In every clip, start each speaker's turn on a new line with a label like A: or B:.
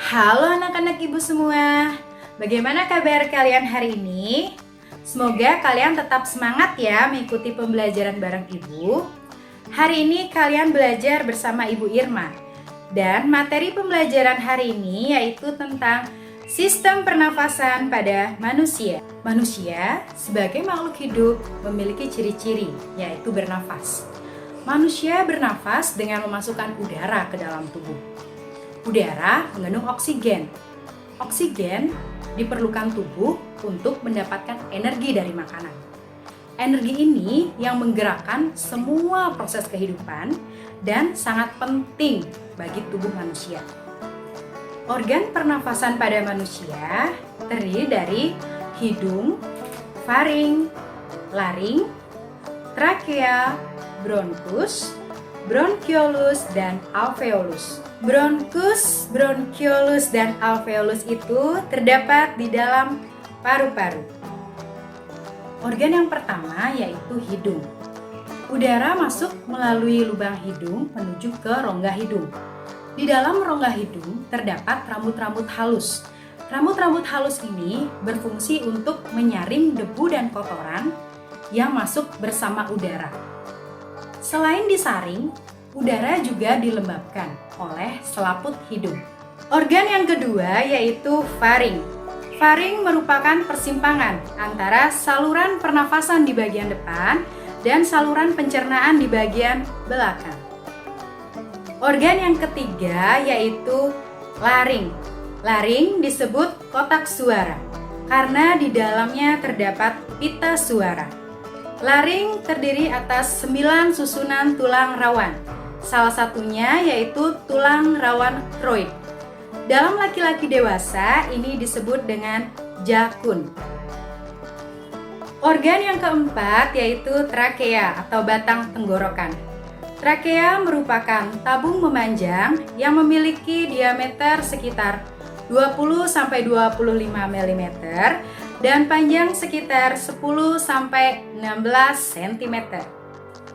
A: Halo anak-anak ibu semua, bagaimana kabar kalian hari ini? Semoga kalian tetap semangat ya mengikuti pembelajaran bareng ibu. Hari ini kalian belajar bersama Ibu Irma. Dan materi pembelajaran hari ini yaitu tentang sistem pernafasan pada manusia. Manusia sebagai makhluk hidup memiliki ciri-ciri yaitu bernafas. Manusia bernafas dengan memasukkan udara ke dalam tubuh. Udara mengandung oksigen. Oksigen diperlukan tubuh untuk mendapatkan energi dari makanan. Energi ini yang menggerakkan semua proses kehidupan dan sangat penting bagi tubuh manusia. Organ pernafasan pada manusia terdiri dari hidung, faring, laring, trakea, bronkus, bronkiolus, dan alveolus. Bronkus, bronkiolus, dan alveolus itu terdapat di dalam paru-paru. Organ yang pertama yaitu hidung. Udara masuk melalui lubang hidung menuju ke rongga hidung. Di dalam rongga hidung terdapat rambut-rambut halus. Rambut-rambut halus ini berfungsi untuk menyaring debu dan kotoran yang masuk bersama udara. Selain disaring, udara juga dilembabkan oleh selaput hidung. Organ yang kedua yaitu faring. Faring merupakan persimpangan antara saluran pernafasan di bagian depan dan saluran pencernaan di bagian belakang. Organ yang ketiga yaitu laring. Laring disebut kotak suara karena di dalamnya terdapat pita suara. Laring terdiri atas 9 susunan tulang rawan. Salah satunya yaitu tulang rawan kroid. Dalam laki-laki dewasa ini disebut dengan jakun. Organ yang keempat yaitu trakea atau batang tenggorokan. Trakea merupakan tabung memanjang yang memiliki diameter sekitar 20-25 mm dan panjang sekitar 10-16 cm.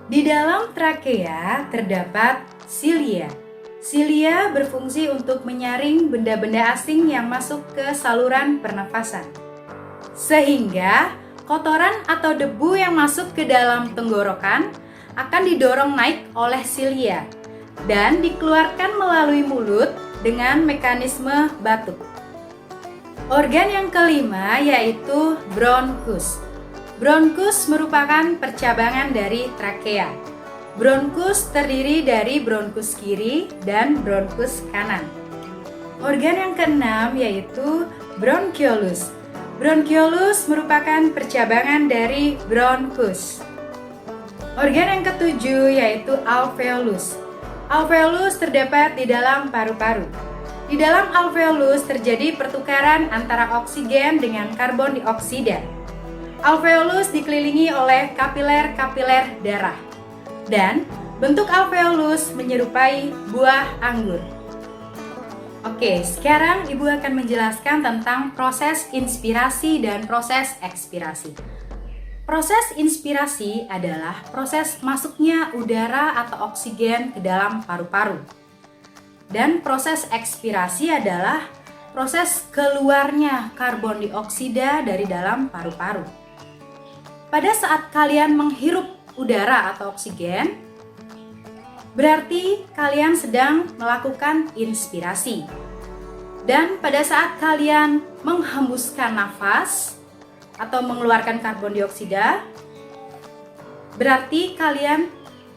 A: Di dalam trakea terdapat silia. Silia berfungsi untuk menyaring benda-benda asing yang masuk ke saluran pernafasan. Sehingga kotoran atau debu yang masuk ke dalam tenggorokan akan didorong naik oleh silia dan dikeluarkan melalui mulut dengan mekanisme batuk. Organ yang kelima yaitu bronkus. Bronkus merupakan percabangan dari trakea. Bronkus terdiri dari bronkus kiri dan bronkus kanan. Organ yang keenam yaitu bronkiolus. Bronkiolus merupakan percabangan dari bronkus. Organ yang ketujuh yaitu alveolus. Alveolus terdapat di dalam paru-paru. Di dalam alveolus terjadi pertukaran antara oksigen dengan karbon dioksida. Alveolus dikelilingi oleh kapiler-kapiler darah. Dan bentuk alveolus menyerupai buah anggur. Oke, sekarang Ibu akan menjelaskan tentang proses inspirasi dan proses ekspirasi. Proses inspirasi adalah proses masuknya udara atau oksigen ke dalam paru-paru. Dan proses ekspirasi adalah proses keluarnya karbon dioksida dari dalam paru-paru. Pada saat kalian menghirup udara atau oksigen, berarti kalian sedang melakukan inspirasi. Dan pada saat kalian menghembuskan nafas atau mengeluarkan karbon dioksida, berarti kalian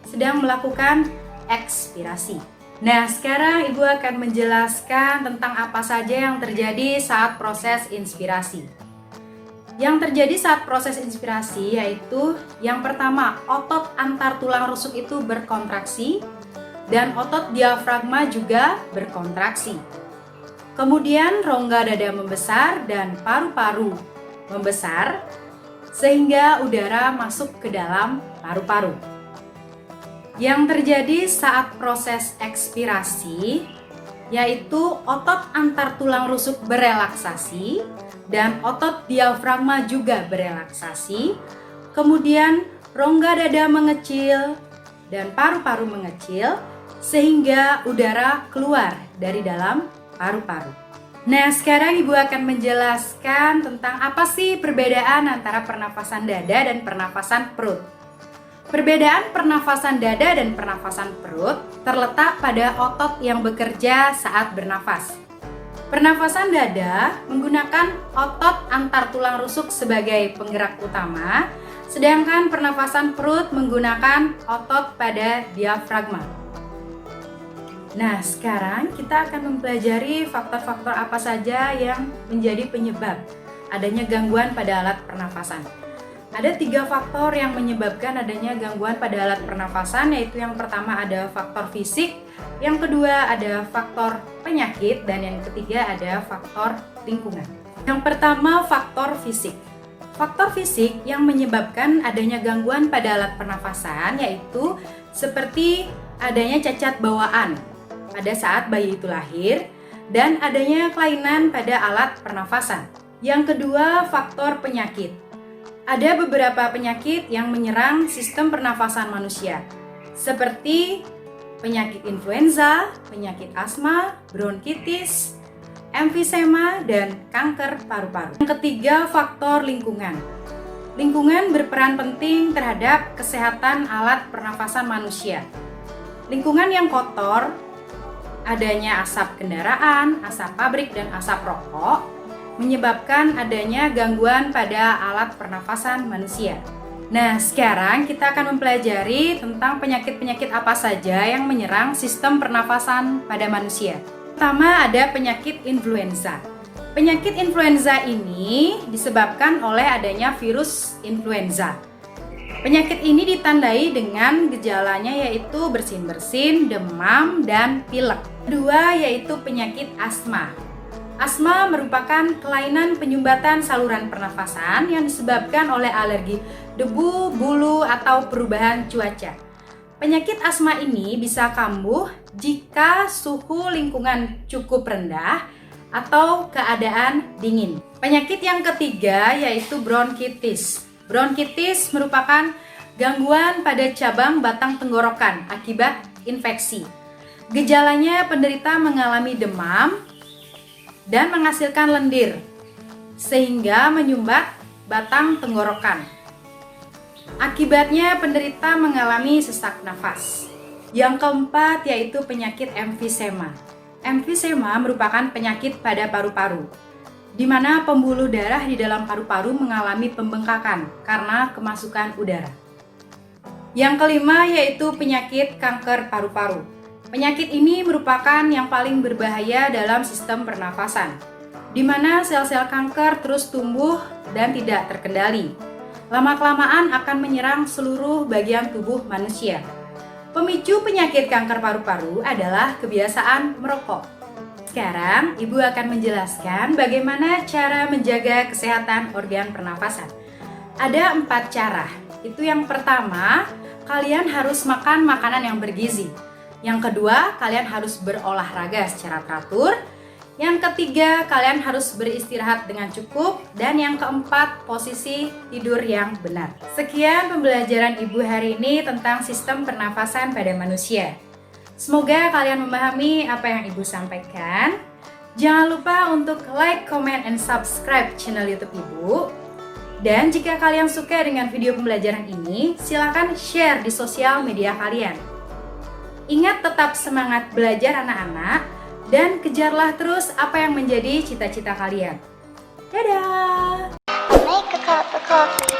A: sedang melakukan ekspirasi. Nah, sekarang Ibu akan menjelaskan tentang apa saja yang terjadi saat proses inspirasi. Yang terjadi saat proses inspirasi yaitu yang pertama, otot antar tulang rusuk itu berkontraksi dan otot diafragma juga berkontraksi. Kemudian rongga dada membesar dan paru-paru membesar sehingga udara masuk ke dalam paru-paru. Yang terjadi saat proses ekspirasi yaitu otot antar tulang rusuk berelaksasi dan otot diafragma juga berelaksasi. Kemudian rongga dada mengecil dan paru-paru mengecil sehingga udara keluar dari dalam paru-paru. Nah, sekarang Ibu akan menjelaskan tentang apa sih perbedaan antara pernafasan dada dan pernafasan perut. Perbedaan pernafasan dada dan pernafasan perut terletak pada otot yang bekerja saat bernafas. Pernafasan dada menggunakan otot antar tulang rusuk sebagai penggerak utama, sedangkan pernafasan perut menggunakan otot pada diafragma. Nah, sekarang kita akan mempelajari faktor-faktor apa saja yang menjadi penyebab adanya gangguan pada alat pernafasan. Ada 3 faktor yang menyebabkan adanya gangguan pada alat pernafasan, yaitu yang pertama ada faktor fisik, yang kedua ada faktor penyakit, dan yang ketiga ada faktor lingkungan. Yang pertama, faktor fisik. Faktor fisik yang menyebabkan adanya gangguan pada alat pernafasan yaitu seperti adanya cacat bawaan pada saat bayi itu lahir dan adanya kelainan pada alat pernafasan. Yang kedua, faktor penyakit. Ada beberapa penyakit yang menyerang sistem pernafasan manusia, seperti penyakit influenza, penyakit asma, bronkitis, emfisema, dan kanker paru-paru. Yang ketiga, faktor lingkungan. Lingkungan berperan penting terhadap kesehatan alat pernafasan manusia. Lingkungan yang kotor, adanya asap kendaraan, asap pabrik, dan asap rokok menyebabkan adanya gangguan pada alat pernafasan manusia. Nah, sekarang kita akan mempelajari tentang penyakit-penyakit apa saja yang menyerang sistem pernafasan pada manusia. Pertama, ada penyakit influenza. Penyakit influenza ini disebabkan oleh adanya virus influenza. Penyakit ini ditandai dengan gejalanya yaitu bersin-bersin, demam, dan pilek. Kedua, yaitu penyakit asma. Asma merupakan kelainan penyumbatan saluran pernafasan yang disebabkan oleh alergi debu, bulu, atau perubahan cuaca. Penyakit asma ini bisa kambuh jika suhu lingkungan cukup rendah atau keadaan dingin. Penyakit yang ketiga yaitu bronkitis. Bronkitis merupakan gangguan pada cabang batang tenggorokan akibat infeksi. Gejalanya penderita mengalami demam dan menghasilkan lendir sehingga menyumbat batang tenggorokan. Akibatnya penderita mengalami sesak nafas. Yang keempat yaitu penyakit emfisema. Emfisema merupakan penyakit pada paru-paru, di mana pembuluh darah di dalam paru-paru mengalami pembengkakan karena kemasukan udara. Yang kelima yaitu penyakit kanker paru-paru. Penyakit ini merupakan yang paling berbahaya dalam sistem pernafasan, di mana sel-sel kanker terus tumbuh dan tidak terkendali. Lama-kelamaan akan menyerang seluruh bagian tubuh manusia. Pemicu penyakit kanker paru-paru adalah kebiasaan merokok. Sekarang, Ibu akan menjelaskan bagaimana cara menjaga kesehatan organ pernafasan. Ada 4 cara. Itu yang pertama, kalian harus makan makanan yang bergizi. Yang kedua, kalian harus berolahraga secara teratur. Yang ketiga, kalian harus beristirahat dengan cukup. Dan yang keempat, posisi tidur yang benar. Sekian pembelajaran Ibu hari ini tentang sistem pernafasan pada manusia. Semoga kalian memahami apa yang Ibu sampaikan. Jangan lupa untuk like, comment, and subscribe channel YouTube Ibu. Dan jika kalian suka dengan video pembelajaran ini, silakan share di sosial media kalian. Ingat tetap semangat belajar anak-anak dan kejarlah terus apa yang menjadi cita-cita kalian. Dadah!
B: Make a cup of coffee.